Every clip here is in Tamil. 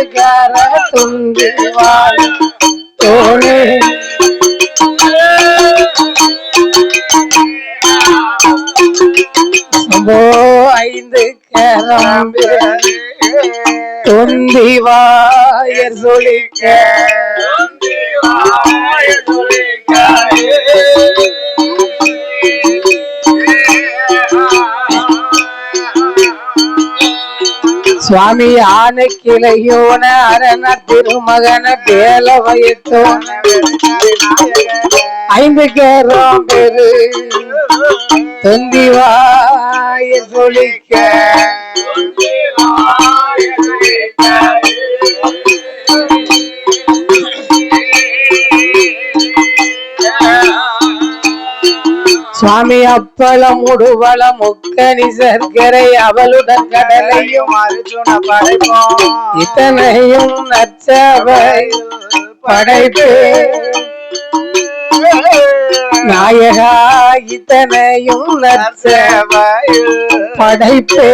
ஐந்துக்கார துந்தி வாய் தோணே ஐந்து கரம்பு துந்தி வாய சொல்லிக்க சுவாமி ஆனைக்கிளையோன அரண திருமகன வேலவயத்தோன ஐந்து கேரம் பெரு தொந்திவாய சொல்லிக்க சுவாமி அப்பளம் உடுவள முக்கணி சர்க்கரை அவளுடன் கடலையும் அர்ஜுன படைப்போம் இத்தனையும் நச்சவை படைப்பு நாயகா இத்தனையும் நச்சவை படைப்பு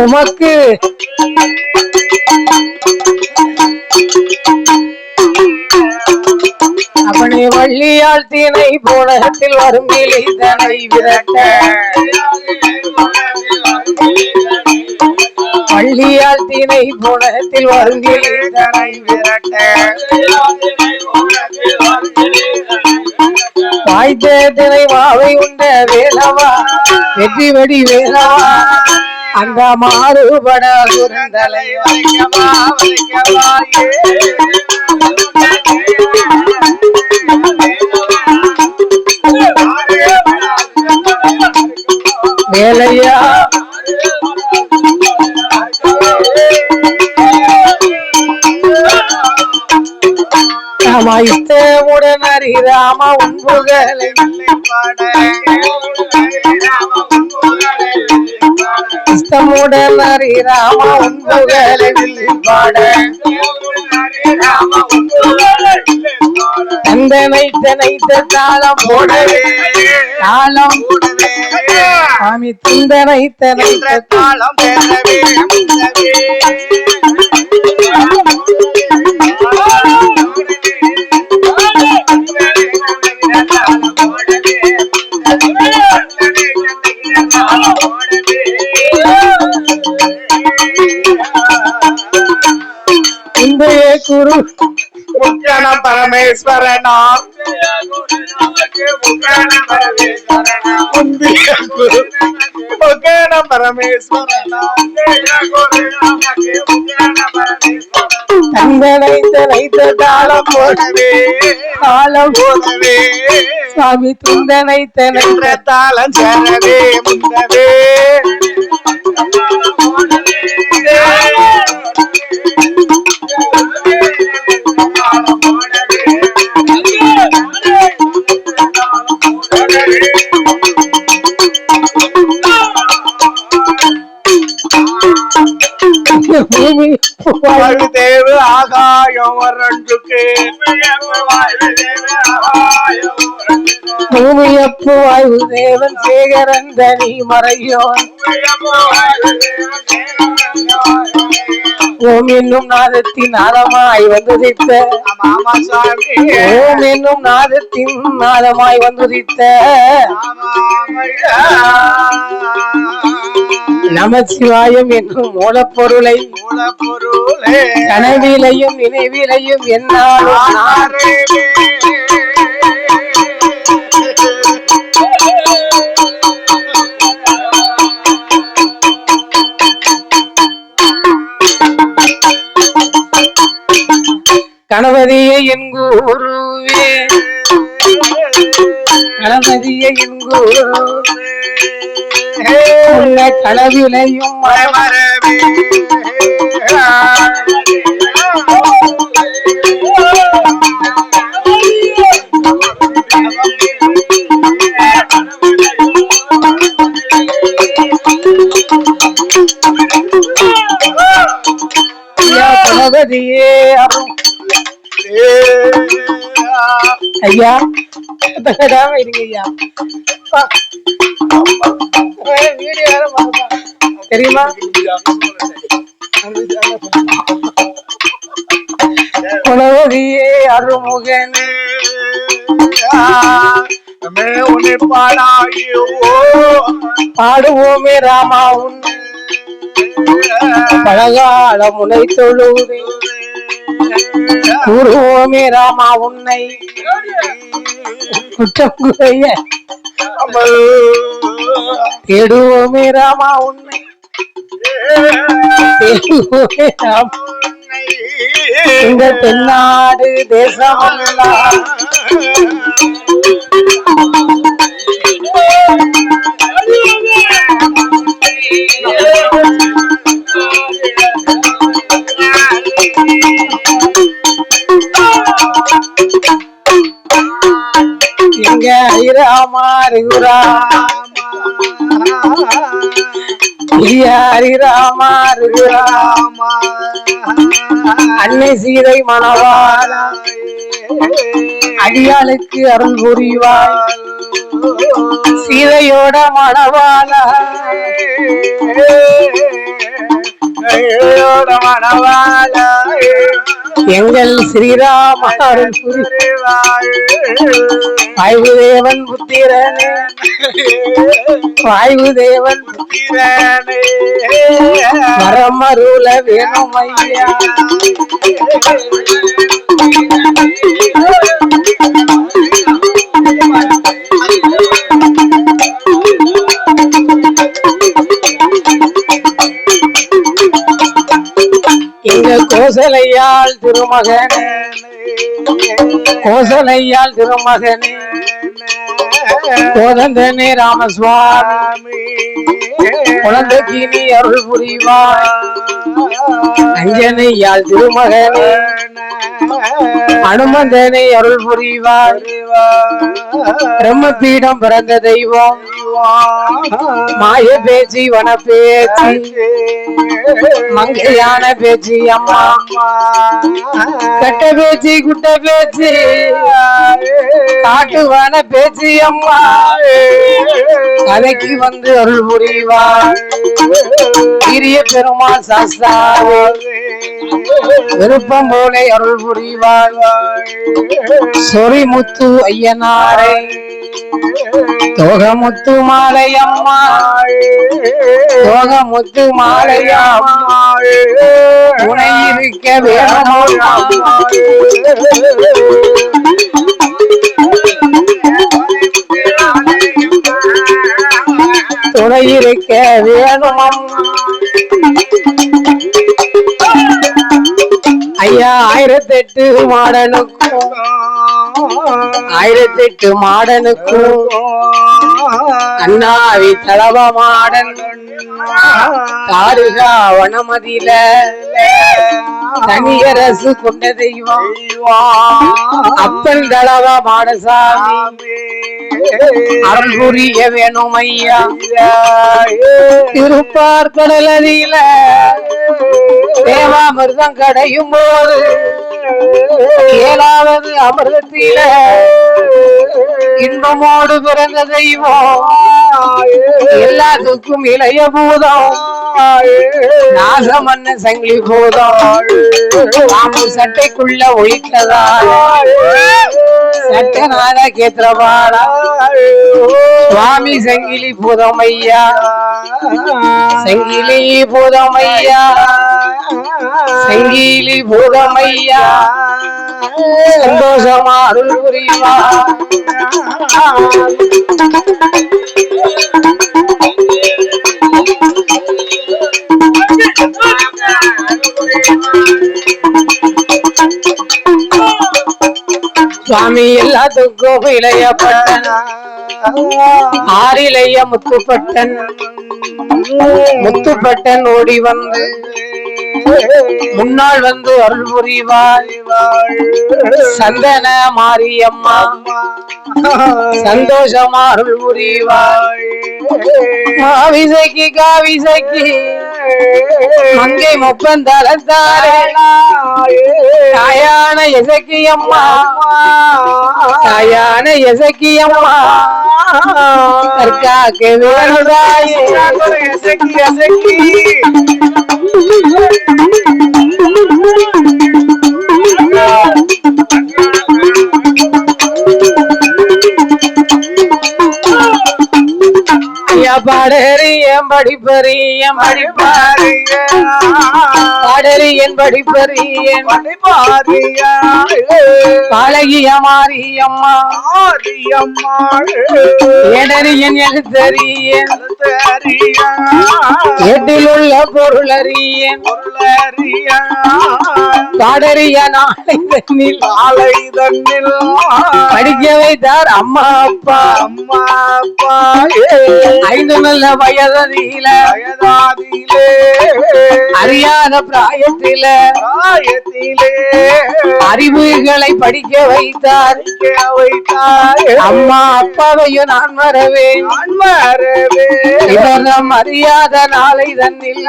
உமக்கு அவனை வள்ளியால் தீனை போனகத்தில் வரும் கிளிதனை விரட்ட வள்ளியால் தீனை போனகத்தில் வரும் கிளிதனை விரட்ட வாய்த்த தினை மாவை உண்ட வேலவா வெற்றி வடி வேலவா அந்த மாறுபட குரந்தலை வேலையா இஷ்டமுடன் ஹரிராம உன்புகளை இஷ்டமுடன் ஹரிராம உன்புகளை பாட தந்தனை தனைத்த தாளம் போடவே தாளம் சுவாமி தந்தனை தனைத்த தாளம் போடவே குரு முக்கண பரமேஸ்வரனா குரு முக்கண பரமேஸ்வரனா தங்களை தனைத்த தாளம் போடவே தாளம் போடவே சுவாமி துந்தனை தனைத்த தாளம் சேரவே முந்தவே தேவ ஆகாயம் ரெண்டுக்கு பூமியப்பு வாயு தேவன் சேகரன் தனி மறையோன் ஓம் என்னும் நாதத்தின் நாதமாய் வந்துதித்த ஓம் என்னும் நாதத்தின் நாதமாய் வந்துதித்த நமச்சிவாயம் என்னும் மூலப்பொருளை கனவிலையும் நினைவிலையும் என்னாலும் கணபதியே என் குருவே கணபதியே என் குரு கனவிலையும் மரமரவே கணபதியே ஐயா கட்டாம இருங்க ஐயா. வீடியோ வேற பாருப்பா தெரியுமா? குணவதியே அருமுகனே உன்னை பாடாயோ பாடுவோமே ராமா உன் பழகால முனை தொழுதே கூறுவோமே ராமா உன்னை குற்றங்குறைய தேடுவோமே ராமா உன்னை தேடுவோமே ராமா இந்த தென்னாடு தேசமெல்லாம் எங்க ஐராமா ஹரிராமா அன்னை சீதை மணவாள அடியாளுக்கு அருள் புரிவாய் சீதையோட மணவாள மணவாள எங்கள் ஸ்ரீராம அருள் புரிவாய் வாயுதேவன் புத்திரனே வாயுதேவன் புத்திரனே வரமருள வேணும் ஐயா எங்க கோசலையாள் திருமகனே கோசலையாள் திருமகனே கோதந்தனே ராமசுவாமி குழந்தைக்கு நீ அருள் புரிவாய் அஞ்சனையாள் திருமகனே அனுமந்தனை அருள் புரிவார் பிரம்மபீடம் பிறந்த தெய்வம் மாய பேச்சு வன பேச்சு மங்கையான பேச்சு அம்மா கட்ட பேச்சு குட்ட பேச்சு காட்டுவான பேச்சு அம்மா கதைக்கு வந்து அருள் புரிவார் பெரிய பெருமாள் சாஸ்தாவே விருப்பம் போல அருள் புரிவார் சொரிமுத்து ஐயனாரே தோகமுத்து மாலையம்மா தோகமுத்து மாலையம்மா துணை இருக்க வேணும் துணை இருக்க வேணும் ஐயா 1008 மாடனுக்கும் 1008 மாடனுக்கும் அண்ணாவி தலவ மாடன் தாருகா வனமதியில தனியரசு கொண்ட தெய்வம் அப்பன் தலவ மாடசாமி அருள் புரிய வேணும் ஐயா திருப்பார் கடலதியில தேவாமிர்தம் கடையும் போது 7வது அமிர்தத்தில இன்பமோடு பிறந்த தெய்வம் எல்லாத்துக்கும் இளைய பூதம் நாசமன்ன சங்கிலி பூதம் நாம சட்டைக்குள்ள ஒழிக்கதா சட்டநாத கேத்திரபாடா சுவாமி சங்கிலி பூதம் ஐயா சங்கிலி பூதம் ஐயா சங்கிலி பூதம் ஐயா சந்தோஷமா அருள் புரிவா சுவாமி எல்லாத்துக்கும் இளையப்பட்டன் ஆறிலைய முத்துப்பட்டன் முத்துப்பட்டன் ஓடி வந்து முன்னாள் வந்து அருள் புரிவாய் சந்தன மாரியம்மா சந்தோஷமா அருள் புரிவாய் காவிசைக்கு காவிசைக்கு மங்கை முப்பந்தளத்தாரே தாயான இசைக்கு அம்மா கன எசக்கியம்மா கற்காக்கு வேணுதாயே எசக்கி எசக்கி பாடறியம் படிப்பறியம் படிப்பாரிய பாடறியன் படிப்பறியன் படிப்பாரிய பாலகிய மாரியம்மா ஏடறியன் எழுத்தறியன் எட்டிலுள்ள பொருளறியன் பாடறிய நாளை தன்னில் படிக்க வைத்தார் அம்மா அப்பா அம்மா அப்பா 5 நல்ல வயதிலே அறியாத பிராயத்தில அறிவுகளை படிக்க வைத்தார் அம்மா அப்பாவையும் நான் மறவேன் இவரம் அறியாத நாளை தன்னில்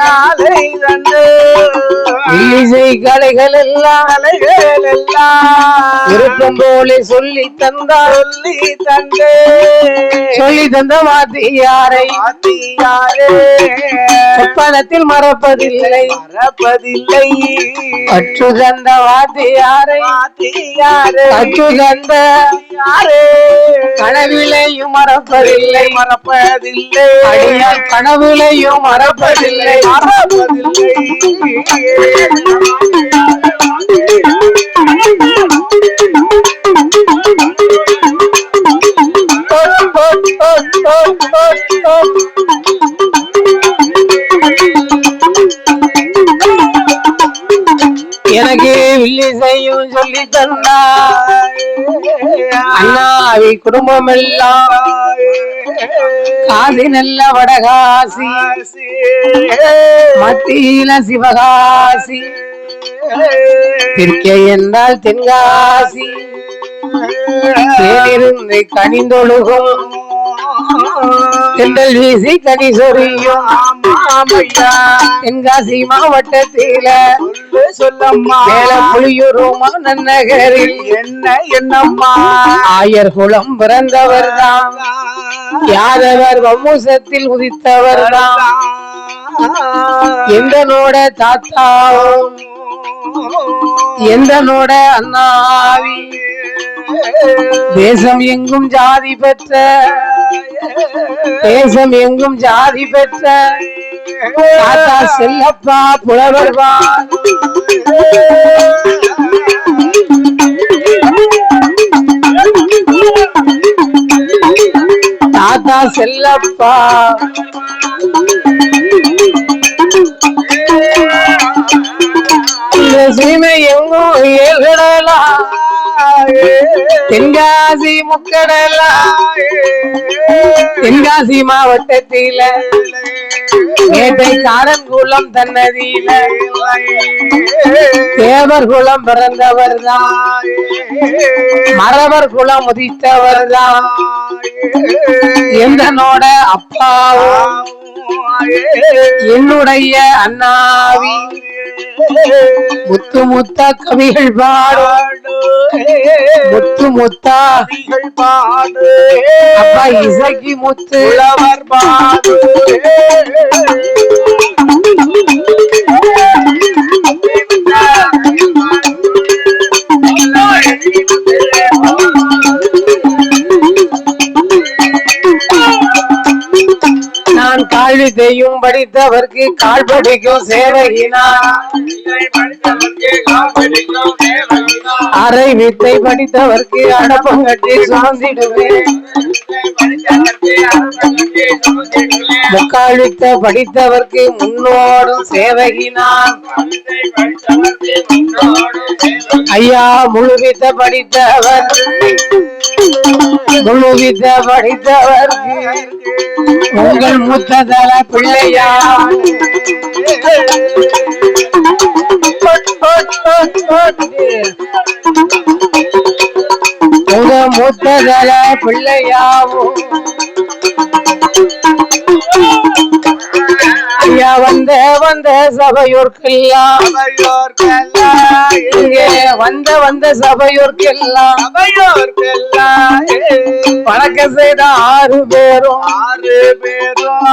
இசை கலைகள் எல்லாம் இருக்கும் போல சொல்லி தந்தார் சொல்லி தந்த வாத்தியாரை சொப்பனத்தில் மறப்பதில்லை அற்று தந்த வாத்தியாரை அற்று தந்த கனவிலையும் மறப்பதில்லை அடியார் கனவிலையும் மறப்பதில்லை எனக்கு வில்லிசையும் சொல்லி தந்தா அண்ணாவி குடும்பம் எல்லாம் காசி நல்ல வடகாசி மத்தியில சிவகாசி திருக்கை என்றால் தென்காசி தேனிருந்து கனிந்தொழுகும் தென்றல் வீசி கனி சொரியும் தென்காசி மாவட்டத்தில சொல்லம்மா புலியூருமா நன்னகரில் என்னம்மா ஆயர் குலம் பிறந்தவர் தான் யாதவர் வம்சத்தில் உதித்தவர் தான் எந்தனோட தாத்தாவும் எந்தனோட அண்ணாவி தேசம் எங்கும் ஜாதி பெற்ற தேசம் எங்கும் ஜாதி பெற்ற தாத்தா செல்லப்பா புலவர்வா தாத்தா செல்லப்பா சீமை எங்கும் ஏழ்கடலாம் தென்காசி முக்கடலாம் தென்காசி மாவட்டத்தில ஏட்டைக்காரன் குலம் தன்னதியில தேவர் குலம் பிறந்தவர் தான் மறவர் குலம் உதித்தவர் தான் எந்தனோட அப்பாவும் என்னுடைய அண்ணாவி முத்து முத்தா கவிகள் பாடு முத்து முத்தா பாடு அப்பா இசைக்கு முத்து பாடு நான் காழித்தையும் படித்தவர்க்கு கால் படிக்கும் சேவகினார் அரை வித்தை படித்தவர்க்கு அடப்பம் கட்டி சுமந்திடுவேன் முக்காழித்த படித்தவர்க்கு முன்னோடும் சேவகினார் ஐயா முழுவித்த படித்தவர் முழுவித்த படித்தவர்க்கு உங்கள் மூத்ததல பிள்ளையா உங்க மூத்ததல பிள்ளையாவும் ஐயா வந்த சபையோர்க்கெல்லாம் இங்கே வந்த சபையோர்க்கெல்லாம் செய்த 6 பேரும் 6 பேரும்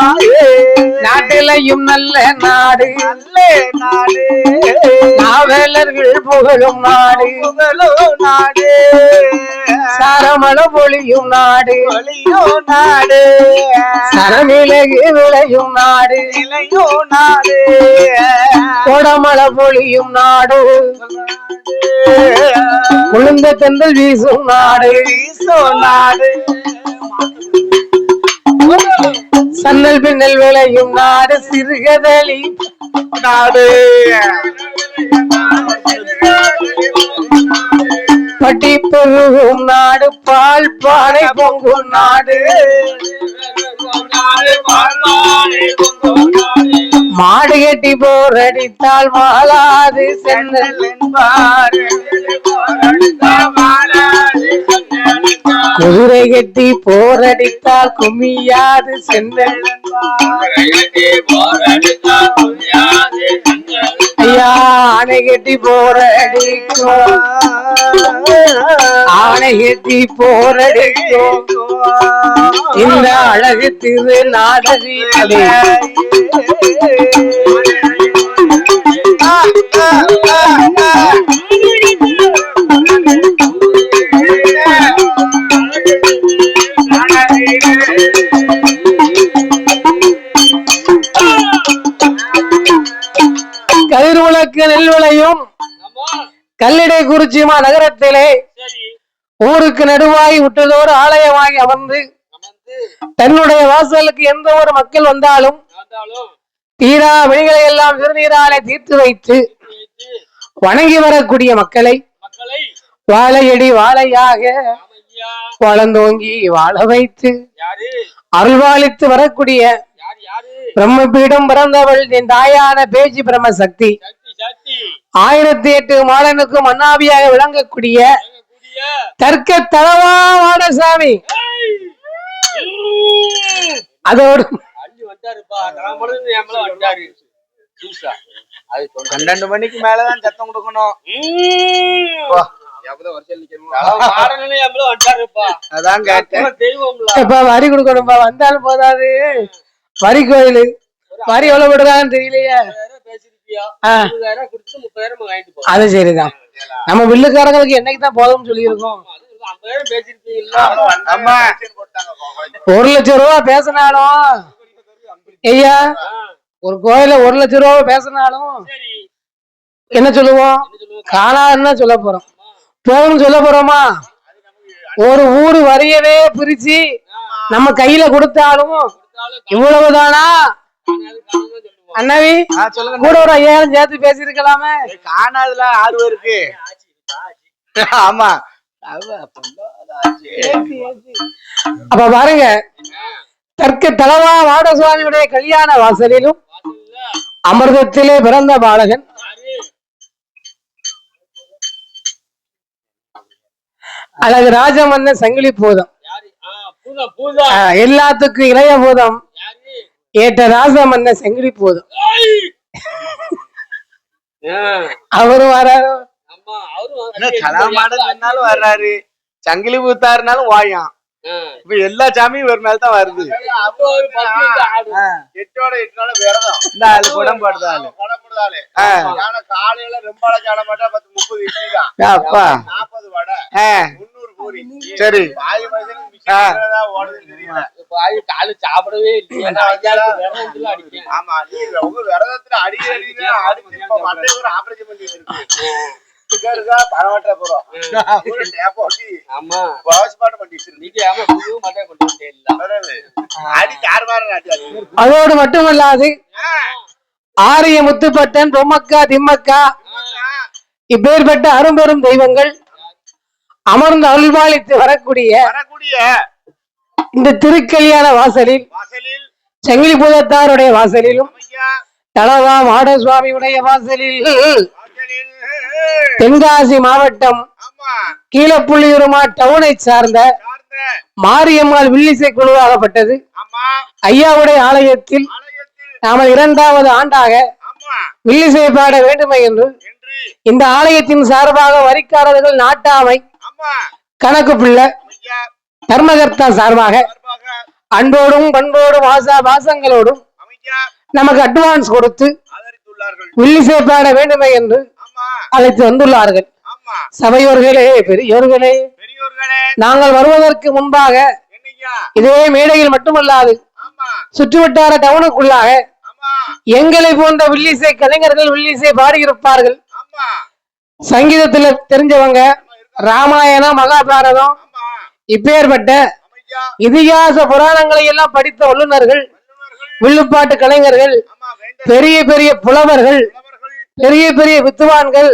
நாட்டிலையும் நல்ல நாடு நல்ல நாடு நாவலர்கள் புகழும் நாடு புகழும் நாடு சரமள பொழியும் நாடு பொழியும் நாடு சரமிளகு விளையும் நாடு இளையும் நாடு கொடமள பொழியும் நாடு குளிர்ந்த தென்றல் வீசும் நாடு வீசும் நாடு சன்னல் பின்னல் விளையும் நாடு சிறுகதளி நாடு பட்டி பெருகும் நாடு பால் பானை பொங்கும் நாடு மாடு கட்டி போரடித்தால் மாளாது சென்னல் என்பார் குதிரை கட்டி போரடித்தால் குமியாது சென்னல் ஐயா ஆனை கட்டி போரடிக்கும் ஆனை கட்டி போரடிக்கும் இந்த அழகு திரு நாடகி கதிர் விளக்கு நெல் விளையும் கல்லிடை குறிச்சிமா நகரத்திலே ஊருக்கு நடுவாய் விட்டதோடு ஆலயமாகி அமர்ந்து தன்னுடைய வாசலுக்கு எந்த ஒரு மக்கள் வந்தாலும் தீரா வழிகளை எல்லாம் திருநீராலே தீர்த்து வைத்து வணங்கி வரக்கூடிய மக்களை வாழையடி வாழையாக வளர்ந்தோங்கி வாழ வைத்து அருள்வாளித்து வரக்கூடிய பிரம்மபீடம் பிறந்தவள் என் தாயான பேச்சு பிரம்ம சக்தி 1008 மாடனுக்கும் மன்னாபியாக விளங்கக்கூடிய தர்க்க தலவா வாடசாமி அதோடு 12 மணிக்கு மேலதான் சத்தம் கொடுக்கணும். அதான் கேட்டேன். வரி கொடுக்கணும்பா வந்தாலும் போதாது. வரி கோயிலு வரி எவ்வளவு போடுறாங்கன்னு தெரியலையே. அது சரிதான். நம்ம வில்லுக்காரங்களுக்கு என்னைக்குதான் போதும்னு சொல்லி இருக்கோம். 1 லட்சம் ரூபா பேசினாலும் ஐயா ஒரு கோயில 1 லட்சம் ரூபா பேசினாலும் என்ன சொல்லுவோம்? காணாதுன்னு சொல்ல போறோம். போகணும்னு சொல்ல போறோமா? ஒரு ஊரு வரியவே பிரிச்சு நம்ம கையில கொடுத்தாலும் இவ்வளவுதானா? அண்ணாவி கூட ஒரு 5000 சேர்த்து பேசிருக்கலாமே. காணாதுல 6 பேருக்கு. ஆமா அப்ப பாருங்க, தர்க்க தலவா வாடசுவாமியுடைய கல்யாண வாசலிலும் அமிர்தத்திலே பிறந்த பாலகன் அழகு ராஜமன்ன சங்கிலி பூதம், எல்லாத்துக்கும் இளைய பூதம் ஏற்ற ராஜமன்ன சங்கிலி பூதம். அவரும் வராரு, கலாமாடனாலும் வர்றாரு, சங்கிலி பூத்தாருனாலும் வாயாம். இப்ப எல்லா சாமியும் ஒரு நாள் தான் வருது. 8 விரதம் குடம் போடுதாலு காலையில ரொம்ப சாட மாட்டா 30 இட்லி தான். 40 வடை 300 பூரி. சரி காலு சாப்பிடவே இல்லை. ஆமா உங்க விரதத்துல அடிக்கடி ஆபரேஷன் பண்ணி வச்சிருக்கு. அதோடு மட்டுமல்லாது ஆரிய முத்துப்பட்டன், பொம்மக்கா, திம்மக்கா இப்பேற்பட்ட அரும்பெரும் தெய்வங்கள் அமர்ந்து அருள்பாலித்து வரக்கூடிய இந்த திருக்கல்யாண வாசலில் சங்கிலி பூதத்தாருடைய வாசலிலும் தலவா மாடசுவாமியுடைய வாசலில் தென்காசி மாவட்டம் கீழப்புள்ளியூருமா டவுனை சார்ந்த மாரியம்மாள் வில்லிசை குழுவாகப்பட்டது ஐயாவுடைய ஆலயத்தில் நாமல் 2வது ஆண்டாக வில்லிசை பாட வேண்டுமை என்று இந்த ஆலயத்தின் சார்பாக வரிக்காரர்கள் நாட்டாமை, கணக்கு பிள்ளை, தர்மகர்த்தா சார்பாக அன்போடும் பண்போடும் பாசங்களோடும் நமக்கு அட்வான்ஸ் கொடுத்து வில்லிசை பாட வேண்டுமே என்று அழைத்து வந்துள்ளார்கள். சபையோர்களே, பெரியோர்களே, நாங்கள் வருவதற்கு முன்பாக இதே மேடையில் மட்டுமல்லாது சுற்றுவட்டார டவுனுக்குள்ளாக எங்களை போன்ற வில்லிசை கலைஞர்கள் வில்லிசை பாடியிருப்பார்கள். சங்கீதத்துல தெரிஞ்சவங்க, ராமாயணம் மகாபாரதம் இப்பேற்பட்ட இதிகாச புராணங்களை எல்லாம் படித்த வல்லுநர்கள், வில்லுப்பாட்டு கலைஞர்கள், பெரிய பெரிய புலவர்கள், பெரிய பெரிய வித்துவான்கள்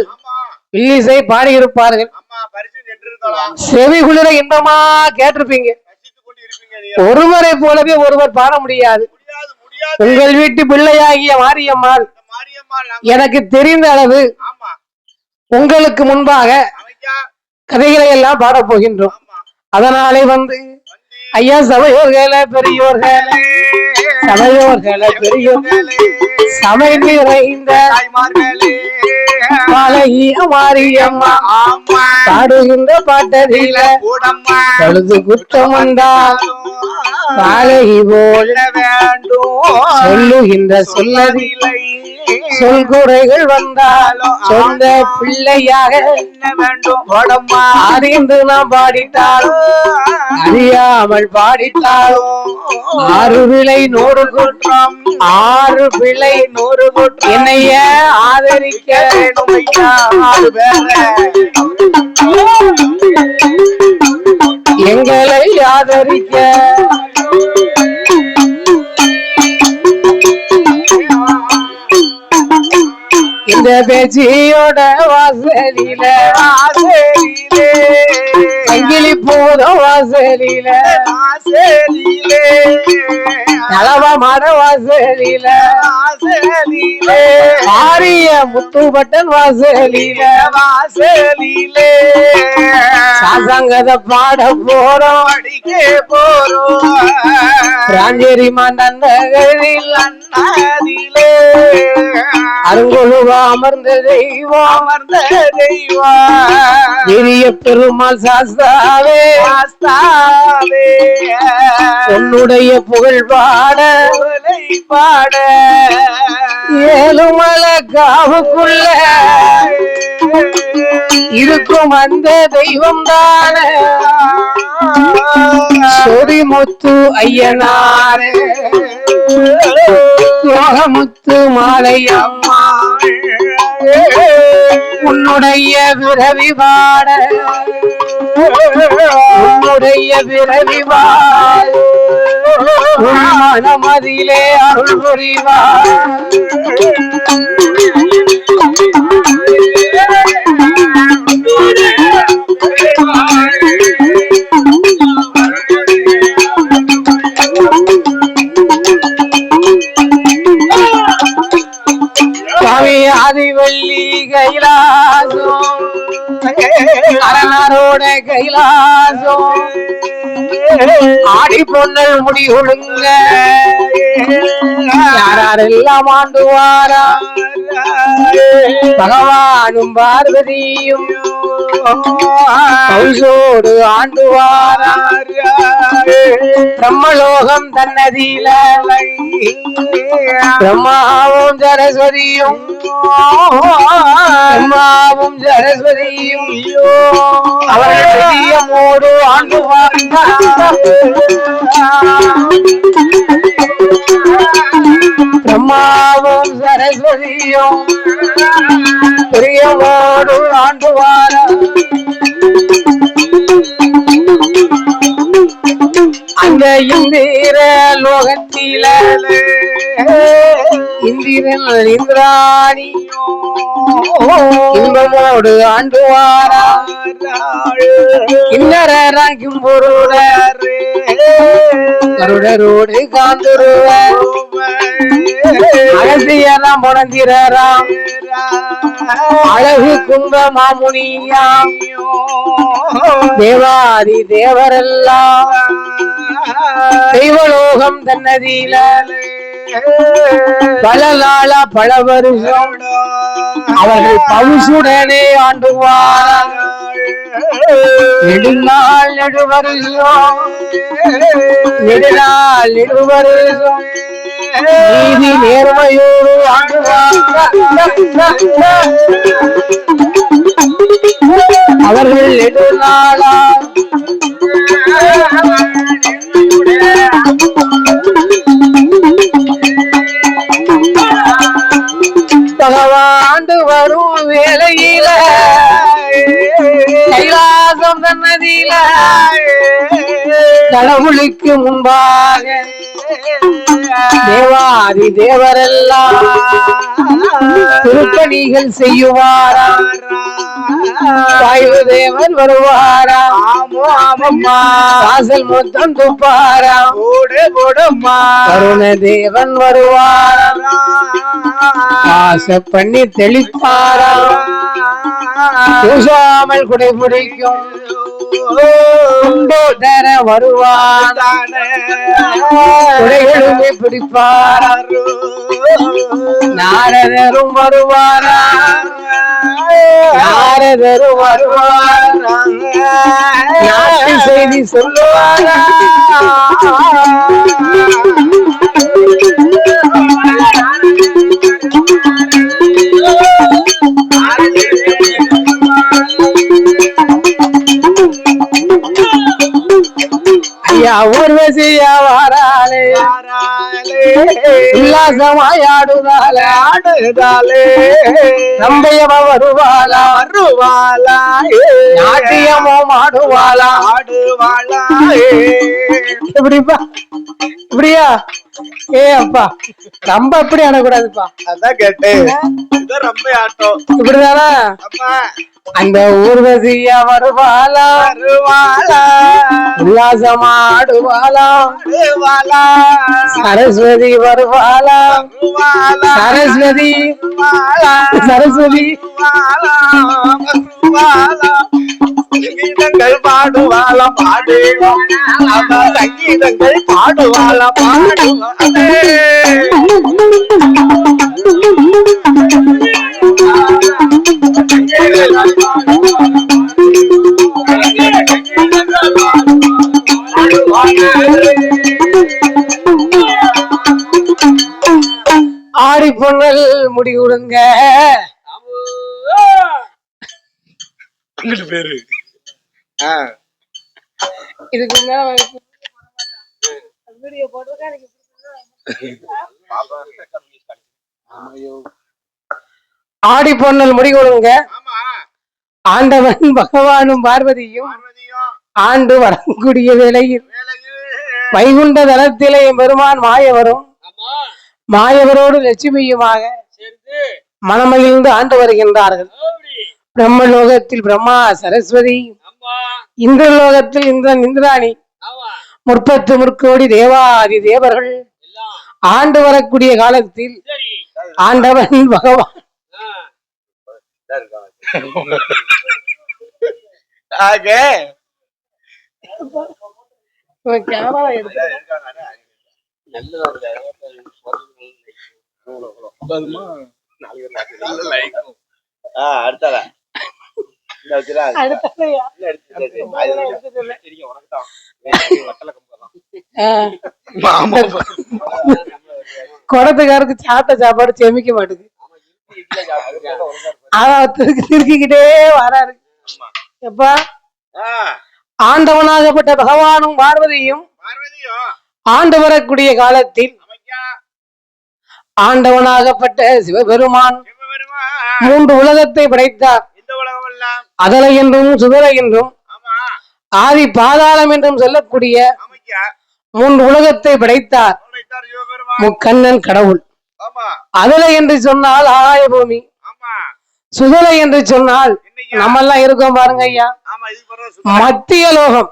வில்லிசை பாடியிருப்பார்கள். செவி குளிர இன்பமா கேட்டிருப்பீங்க. ஒருவரை போலவே ஒருவர் பாட முடியாது. உங்கள் வீட்டு பிள்ளையாகிய மாரியம்மாள் எனக்கு தெரிந்த அளவு உங்களுக்கு முன்பாக கதைகளை எல்லாம் பாடப் போகின்றோம். அதனாலே வந்து ஐயா சபையோர்களே, பெரியோர்களே, சபையோர்களே, பெரியோர்களே, சபை நிறைந்த பாலகிய மாரியம்மா பாடுகின்ற பாட்டதில பழுது குற்றம் வந்தால் பாலகி போல சொல்லுகின்ற சொல்லதில்லை. சொல் குறைகள் வந்தாலும் சொந்த பிள்ளையாக அறிந்து நாம் பாடிட்டாலும் அறியாமல் பாடிட்டாலும் 6 விலை 100 குற்றம், 6 பிழை 100 குற்றம். என்னைய ஆதரிக்க எங்களை ஆதரிக்க இந்த பேச்சியோட வாசலில சங்கிலி போதும் வாசலில நலவ மட வாசலில ஆரிய முத்துப்பட்டன் வாசலில சாசங்கத பாட போறோம், அடிக்க போறோம். ராஞ்சேரி மன்னரில் அருங்கொழுவா அமர்ந்த தெய்வம் பெரிய பெருமாள் சாஸ்தாவே உன்னுடைய புகழ் பாட ஏழுமலை காவுக்குள்ள இருக்கும் அந்த தெய்வம் தான சொரிமுத்து ஐயனாரே, யோகமுத்து மாலையம்மா உன்னுடைய விரவி பாட உன்னுடைய விரவி பாட உன் மனமதிலே அருள் புரிவார். ஆதிவள்ளி கைலாசம் அரணரோட கைலாசம் ஆடி பொன்னல் முடி ஒழுங்க யாரெல்லாம் ஆண்டுவாரா பகவானும் பார்வதியும் கௌசோடு ஆண்டுவாரா பிரம்மலோகம் தன்னதியில பிரம்மாவும் சரஸ்வதியும் பிரம்மாவும் சரஸ்வதியும் அவர்களோடு ஆண்டுவாரா பிரம்மாவும் சரஸ்வதியும் பிரியமோடு ஆண்டுவாரா. அந்த இந்திர லோகத்தில இந்திரன் இந்திராணி இன்பமோடு ஆண்டுவாரா. இன்னராகும் பொருளர் கருடரோடு காந்துருவார் அழகியெல்லாம் முடந்திராம் அழகு கும்ப மாமுனியாம் தேவாதி தேவரெல்லாம் தெய்வலோகம் தன்னதியில பல நாளா பல வருஷம் அவர்கள் பவுசுடனே ஆண்டுவார். நெடுநாள் நெடுவருஷம் நெடுநாள் நெடுவருஷம் நீதி நேர்மையோடு ஆண்டுவார். அவர்கள் நெடுநாளா பகவாண்டு வரும் வேளையில கைலாசம் தன்னதியில கடவுளுக்கு முன்பாக தேவாதி தேவரெல்லாம் திருப்பணிகள் செய்யுவாரா. வாயு தேவன் வருவாரா. வாசல் மொத்தம் துப்பாரா. வருண தேவன் வருவாரா. ஆச பண்ணி தெளிப்பாரா. பூசாமல் குடை பிடிக்கும் தர வருவார். குடைகளுமே பிடிப்பாரா. நாரதரும் வருவாரா. நாரதரும் வருவாரா. நாட்டு செய்தி சொல்லுவாரா. ஐயா ஊர்வசியா வாராளே உல்லாசமாயாடுதாலே ஆடுதாலே நம்பையவ வருவாளா. வருவாளா. நாட்டியமோ ஆடுவாளா. ஆடுவாளா. இப்படிப்பா இப்படியா? ஏ அப்பா ரொம்ப அப்படி ஆடக்கூடாதுப்பா. அதான் கேட்டேன். ரொம்ப ஆட்டம் இப்படிதானா? அந்த ஊர்வசியா வருவாளா. வருவாளா. உல்லாசமாடுவாளா. சரஸ்வதி வருவாளா. சரஸ்வதி சரஸ்வதி சங்கீதங்கள் பாடுவாளா. பாடுவாளா. சங்கீதங்கள் பாடுவாளா. பாடுவாளே. ஆடி பொங்கல் முடி கொடுங்க. பேரு இதுக்கு ஆடி பொங்கல் முடி கொடுங்க. ஆண்டவன் பகவானும் பார்வதியும் ஆண்டு வரக்கூடிய வேளையில் வைகுண்ட தலத்திலே பெருமான் மாயவரும் மாயவரோடு லட்சுமியுமாக மனமகிழ்ந்து ஆண்டு வருகின்றார்கள். பிரம்மலோகத்தில் பிரம்மா சரஸ்வதி, இந்திரலோகத்தில் இந்திரன் இந்திராணி, 33 தேவாதி தேவர்கள் ஆண்டு வரக்கூடிய காலத்தில் ஆண்டவன் பகவான் குடத்துக்காருக்கு சாப்பிட்ட சாப்பாடு செமிக்க மாட்டேங்குது. திருக்கிக்கிட்டே வராரு. எப்பா ஆண்டவனாகப்பட்ட பகவானும் பார்வதியும் ஆண்டு வரக்கூடிய காலத்தில் ஆண்டவனாகப்பட்ட சிவபெருமான் 3 உலகத்தை படைத்தார். அதலை என்றும் சுதலை என்றும் ஆதி பாதாளம் என்றும் சொல்லக்கூடிய 3 உலகத்தை படைத்தார். முக்கண்ணன் கடவுள். அதலை என்று சொன்னால் ஆகாய பூமி, சுதலை என்று சொன்னால் நம்மெல்லாம் இருக்கோம் பாருங்க ஐயா, மத்திய லோகம்.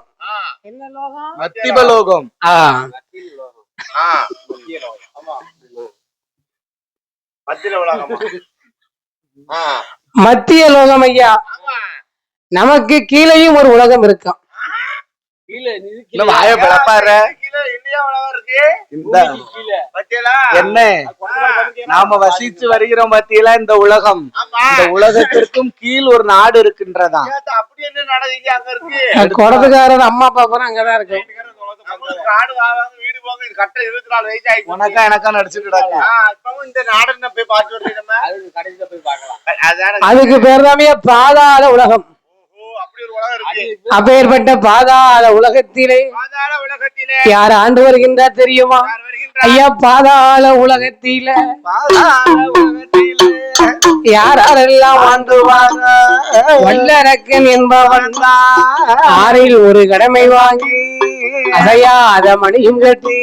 என்ன லோகம்? மத்திய லோகம். மத்திய லோகம் ஐயா. நமக்கு கீழையும் ஒரு உலகம் இருக்கும். என்ன நாம வசிச்சு வருகிறோம் பாத்தீங்களா இந்த உலகம். இந்த உலகத்திற்கும் கீழ் ஒரு நாடு இருக்கின்றதா. அப்படி என்ன நடக்குது அங்க இருக்கு. குடத்துக்காரர் அம்மா அப்பா பூரா அங்கதான் இருக்கு. உனக்கா எனக்கா நடிச்சுக்கிடாங்க. அதுக்கு பேர் தாமே பாதாள உலகம். அப்பேற்பட்ட பாதாள உலகத்திலே யார் ஆண்டு வருகின்றார் தெரியுமா ஐயா? பாதாள உலகத்தில யாரெல்லாம் வாழ்ந்துவாங்க? வல்லரக்கன் என்பவன் ஆறில் ஒரு கடமை வாங்கி அதையாத மணியும் கட்டி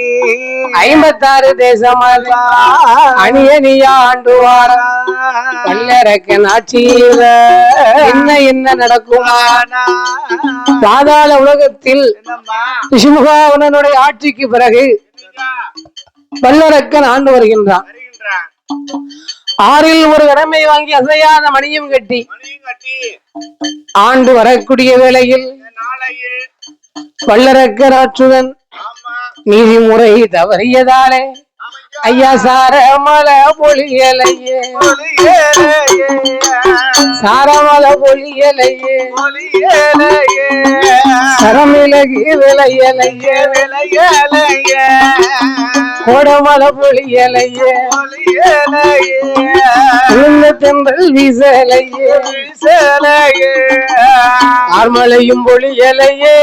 56 தேசம் அணியணியா ஆண்டுவார வல்லரக்கன் ஆட்சியில என்ன நடக்குமா? பாதாள உலகத்தில் விஷ்ணுமுகாவனுடைய ஆட்சிக்கு பிறகு வல்லரக்கன் ஆண்டு வருகின்றான். ஆறில் ஒரு கடமை வாங்கி அசையாத மணியும் கட்டி ஆண்டு வரக்கூடிய வேளையில் வல்லரக்கர் ஆற்றுடன் நீதிமுறை தவறியதாலே ஐயா சாரமல பொழியலையே சாரமல பொழியலையே சரமிலகி விளையலையே கோடமல பொழியலையே தென்றல் வீசலையே ஆர்மலையும் பொழியலையே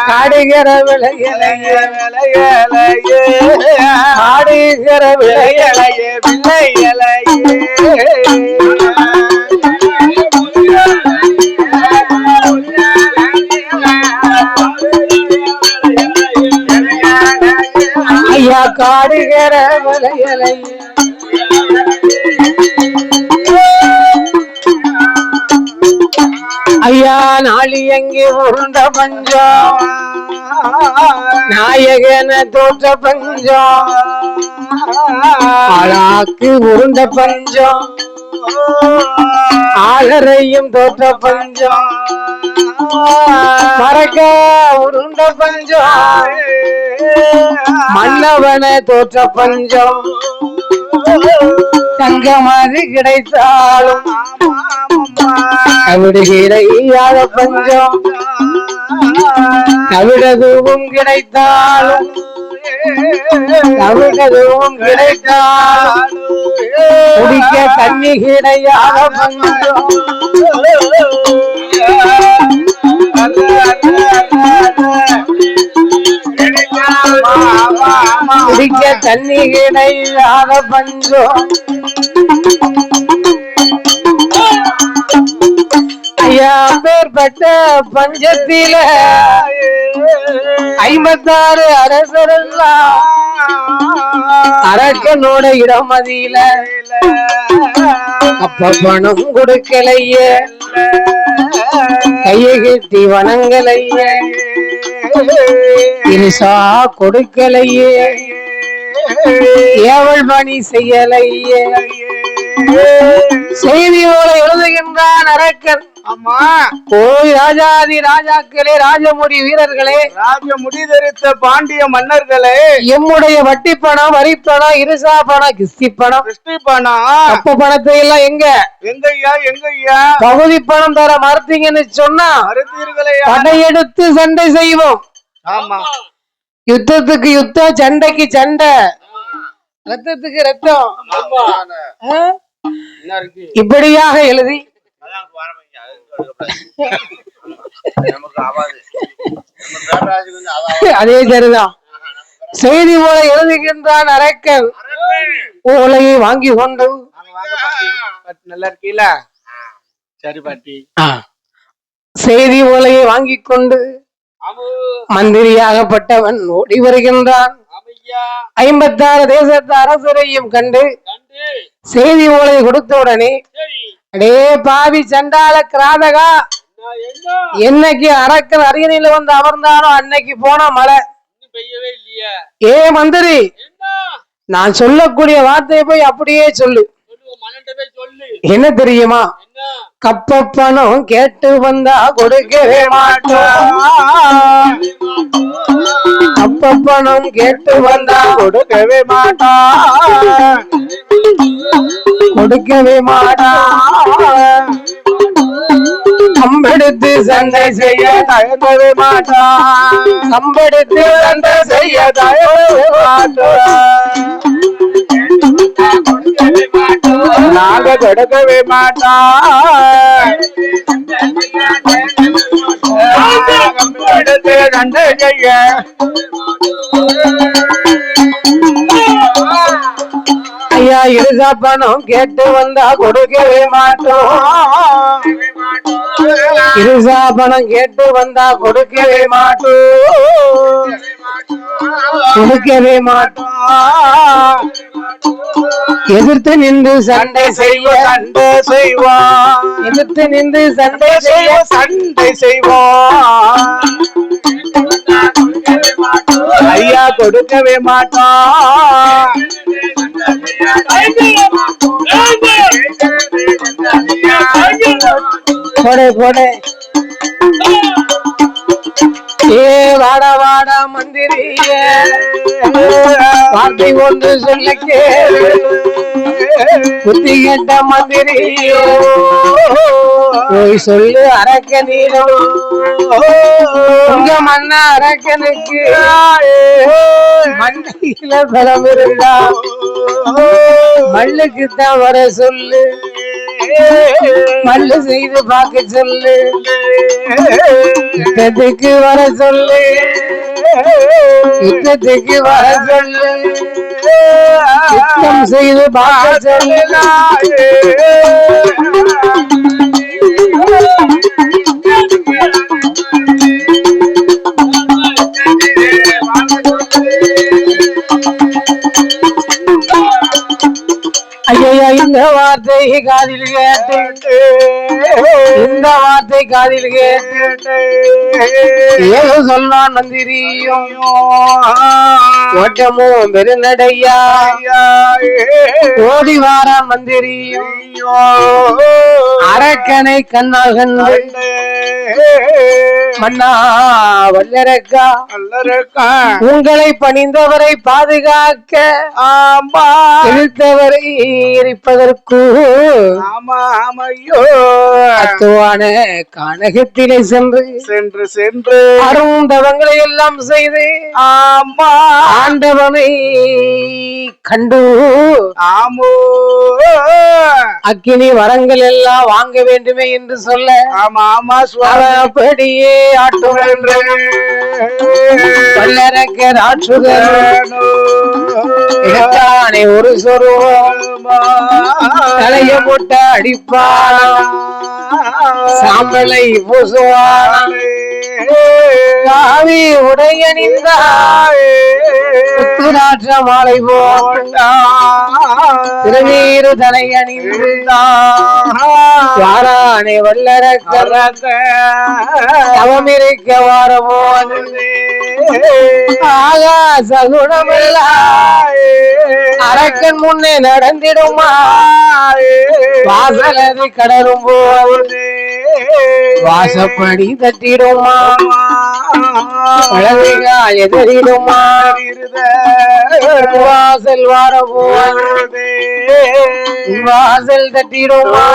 காடுகிற விளையலையே காடுகிற விளையலையே ஐயா காடுகிற விளையலையே ஐயா நாளி எங்கே உருண்ட பஞ்சம் நாயகன தோற்ற பஞ்சம் ஆளாக்கு உருண்ட பஞ்சம் ஆளரையும் தோற்ற பஞ்சம் மறக்க உருண்ட பஞ்சம் மன்னவன தோற்ற பஞ்சம் தங்கமது கிடைத்தாலும் கவிடுகிறையாத பஞ்சம் கவிடதுவும் கிடைத்தாலும் கவிடதுவும் கிடைத்தாலும் குடிக்க தண்ணி கிடையாத பஞ்சம் குடிக்க தண்ணி கிடையாத பஞ்சம் ஐயா பேர்பட்ட பஞ்சத்தில 56 அரசரெல்லாம் அரக்கனோட இடமதியில அப்ப பணம் கொடுக்கலையே கையை கட்டி வனங்களையே இருசா கொடுக்கலையே ஏவல் பணி செய்யலையே செய்தியோட எழுதுகின்றான் அரக்கன். அம்மா ஓய் ராஜாதி ராஜாக்களே ராஜமுடி வீரர்களே ராஜமுடி தரித்த பாண்டிய மன்னர்களே எம்முடைய வட்டி பணம் வரிப்பணம் இருசா பணம் கிஸ்தி பணம் அப்ப பணத்தை எல்லாம் எங்கய்யா பகுதி பணம் தர மறுத்தீங்கன்னு சொன்னா படையெடுத்து சண்டை செய்வோம். ஆமா யுத்தத்துக்கு யுத்தம் சண்டைக்கு சண்டை ரத்தத்துக்கு ரத்தம் இப்படியாக எழுதி அதே சரிதான் செய்தி போல எழுதுகின்றான் அரக்கன். ஓலையை வாங்கி கொண்டு நல்லா இருக்கீங்களா? சரி பாட்டி. செய்தி ஓலையை வாங்கி கொண்டு மந்திரியாகப்பட்டவன் ஓடி வருகின்றான். 56 தேசத்து அரசரையும் கண்டு செய்தி ஓலை கொடுத்த உடனே அடே பாவி சண்டால கிராதகா என்னைக்கு அரக்கன் அரியணையில வந்து அமர்ந்தானோ அன்னைக்கு போன மழை ஏ மந்திரி நான் சொல்லக்கூடிய வார்த்தையை போய் அப்படியே சொல்லு. என்ன தெரியுமா? கப்பப்பணம் கேட்டு வந்தா கொடுக்கவே மாட்டோம். கப்பப்பணம் கேட்டு வந்தா கொடுக்கவே மாட்டான். கொடுக்கவே மாட்டான். கம்பெடுத்து சண்டை செய்ய தயங்கவே மாட்டான். கம்பெடுத்து சண்டை செய்ய தயங்கவே மாட்டான். நாங்க கொடுக்கவே மாட்டான். கம்பெடுத்து சண்டை செய்ய ஐயா இருசா பணம் கேட்டு வந்தா கொடுக்கவே மாட்டோம். இருசா பணம் கேட்டு வந்தா கொடுக்கவே மாட்டோம். கொடுக்கவே மாட்டோம். எதிர்த்து நின்று சண்டை செய்ய சண்டை செய்வான். எதிர்த்து நின்று சண்டை செய்ய சண்டை செய்வான். ஐயா கொடுக்கவே மாட்டான். போடே போடே ஏ வாடா வாடா மந்திரிய வார்த்தை ஒன்று சொல்ல கேளு. புத்தி கெட்ட மந்திரியோ போய் சொல்லு அரக்க நீரும் உங்க மன்ன அரக்கனுக்கு மண்டையில பலம் இருந்தா மல்லுக்குத்தான் வர சொல்லு. மல்லு செய்து பார்க்க சொல்லு. யுத்தத்துக்கு வர சொல்லு. யுத்தத்துக்கு வர சொல்லு. யுத்தம் செய்து பார்க்க சொல்லு. ஐயா இந்த வார்த்தை காதில் கேட்டு இந்த வார்த்தை காதில் கேட்டு ஏதோ சொன்னான் மந்திரியும் ஓட்டமும் பெருநடையா ஓடி வாரான் மந்திரியும் அரக்கனை கண்ணால் கண்டு மன்னா வல்லரக்கா உங்களை பணிந்தவரை பாதுகாக்க எதிர்த்தவரை எரிப்பதற்கு அத்துவான கானகத்திலே சென்று சென்று சென்று அருந்தவங்களை எல்லாம் செய்து ஆண்டவனை கண்டு அக்கினி வரங்கள் எல்லாம் வாங்க வேண்டுமே என்று சொல்ல அப்படியே ஆட்டும் என்று வல்லரக்க ராட்சுதனை ஒரு சொருவம் தலைய போட்ட அடிப்பான் சாம்பலை பூசுவான் காவி உடைய நின்றாற்ற மாலை போட்டு தலை அணிந்தானே வல்லரக்க அவம் இருக்க வாரமோது ஆகாச குணமில்ல அரக்கன் முன்னே நடந்திடுமா வாசலது கடலும் போது வாசப்படி தட்டிடுமா பழவிகால் எதிரிடுமா வாசல் வாரபோது வாசல் தட்டிடுமா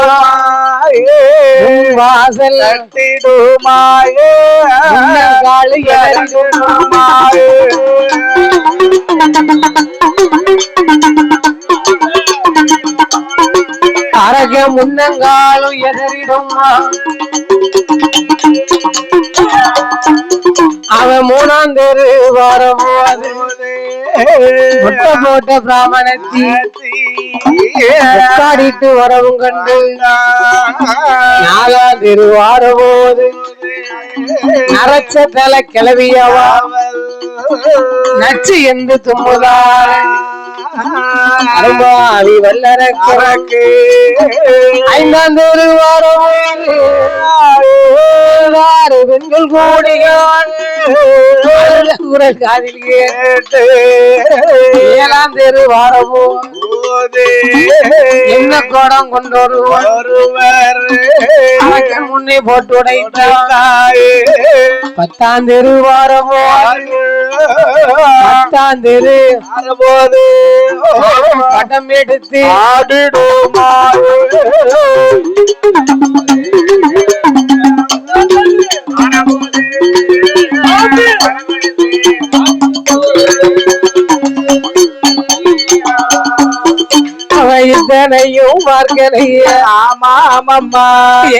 வாசல் தட்டிடுமாயே காலு எதிரிடுமாயே அரக முன்னங்காலும் எதிரிடுமா அவன் மூணாம் தெரு வரபோது முட்டை போட்ட பிராமணத்தி காடிட்டு வரவும் கண்டு நாலாம் தெரு வரபோது நரச்ச தலை கிளவியவா நச்சு என்று தும்முதார அருமாவி வல்லரக்கு ஐந்தாம் தெரு வரபோது பெண்கள் கூடியான் குரல் காதில் கேட்டு ஏழாம் தெரு வாரவோ என்ன கோடம் கொண்டொருவர் முன்னே போட்டு உடைத்தாய் 10ஆம் தெரு வாரவோ 10ஆம் தெரு போது படம் எடுத்து ஆடிடுமா இத்தனையும் பார்க்கலையே ஆமாமம்மா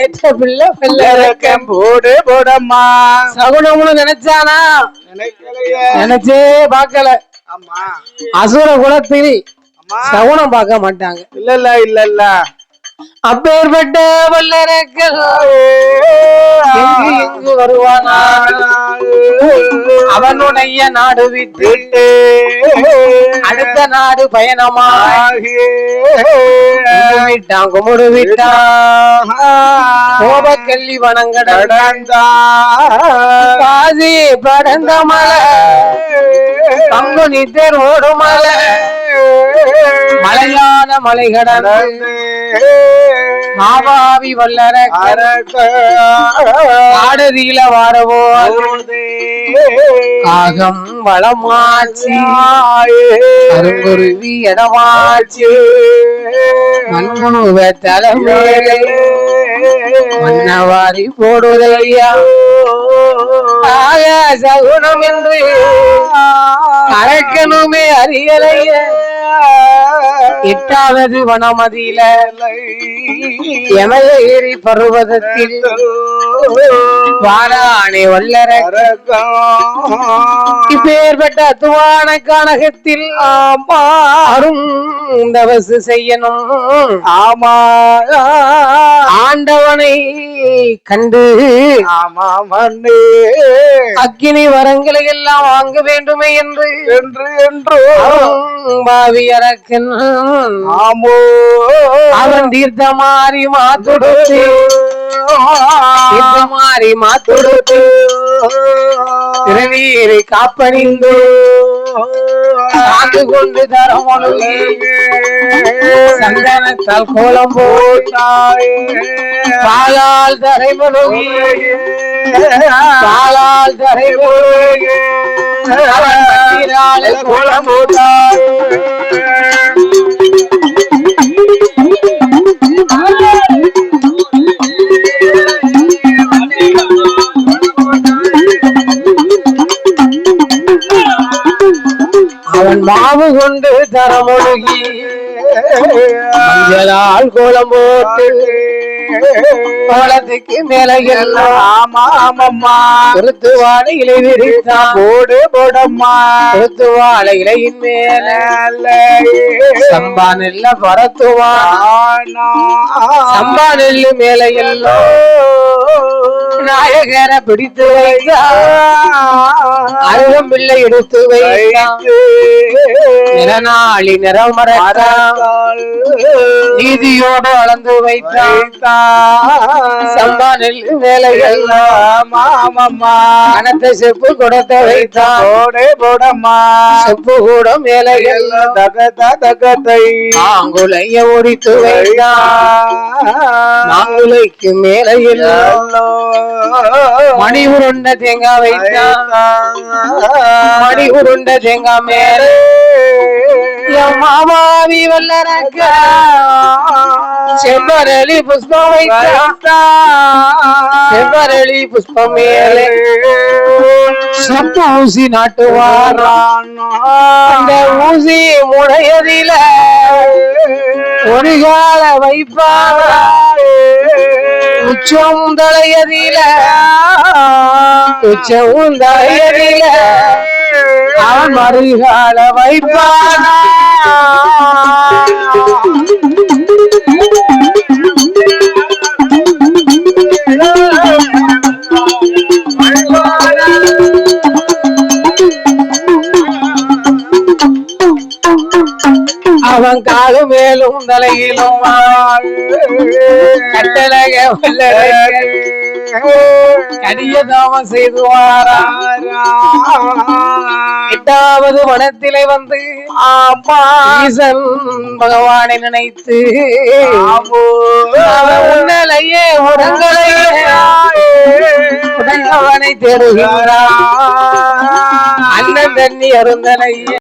ஏற்ற பிள்ளை பிள்ளை போடு போடம்மா சகுனம்னு நினைச்சானா நினைச்சே பார்க்கல அசுர குலத்தில் சகுனம் பார்க்க மாட்டாங்க இல்ல அப்பேற்பட்ட வல்லரக்கள் எங்கு வருவானா அவனுடைய நாடு விட்டு அடுத்த நாடு பயணமாகி விட்டான் குமுடு விட்டான் கோபக்கல்லி வனங்கடந்தா பாதி படந்த மலை பங்கு நித்தர் ஓடு மலை மலையான மலை கடந்து மாபாவி வல்லர ஆடதியில வாரவோ காகம் வளமாச்சி அருங்குருவி இடமாச்சி மண்ணுவ தலைமையிலே மன்னவாரி போடுதையா சகுனம் என்று அரக்கனுமே அறியலைய 8வது வனமதியில எமயேறி பருவதத்தில் வாராணி வல்லரக்கம் இப்பேற்பட்ட அத்துவான கானகத்தில் அருந்தவசு செய்யணும் ஆமா ஆண்டவனை கண்டு ஆமா மண்ணு அக்கினி வரங்களை எல்லாம் வாங்க வேண்டுமே என்று பாவி அரக்கன் ஆமோ அவன் தீர்த்த மாறி மாத்துடுத்து மாறி மாத்துடுத்து திருநீரை காப்பணிந்து காத்து கொண்டு தரமொழி சந்தனத்தால் கோலம் போட்டாய் பாலால் தரைமொழி பாலால் தரைமொழி கோலம் போட்டாய் அவன் மாவு கொண்டு தரமொழுகி மஞ்சளால் கோலம் போட்டு கோலத்துக்கு மேல ஆமாமம்மா குருத்து வாழை இலை விரித்தான் போடு போடம்மா குருத்து வாழை இலையின் மேல சம்பா நெல்ல பரத்துவான் சம்பா நெல்லு மேல எல்லோ நாயகரை பிடித்து வைத்தான் பிள்ளை எடுத்து வைத்தாளி நிறமரத்தால் நீதியோடு அளந்து வைத்தான் சம்பா நெல்லு வேலைகள் கணத்தை செப்பு கொடுத்த வைத்தான் போடம்மா செப்பு கூட மேலைகள் தகத்தை மாங்குலைய ஒடித்து வைத்தான் மாங்குலைக்கு மேலையில் மணி உருண்ட தேங்காய் வைத்தான் மணி உருண்ட தேங்காய் மேலே மாமாவி வல்லரக்க செவ்வரளி புஷ்பம் வைத்தான் செவ்வரளி புஷ்பம் மேலே செப்பு ஊசி நாட்டுவாரான் அந்த ஊசி முனையதில ஒரு கால வைப்பார் உச்சம் தலையதில உச்சம் தலையதில அவன் மறுகால வைப்பானா அவன் காது மேலும் தலையிலும் கட்டளக கடிய தாமம் செய்து வாரா 8வது வனத்திலே வந்து ஈசன் பகவானை நினைத்து உன்னலையே உடங்களையே தேடுகிறார் அண்ணன் தண்ணி அருந்தலையே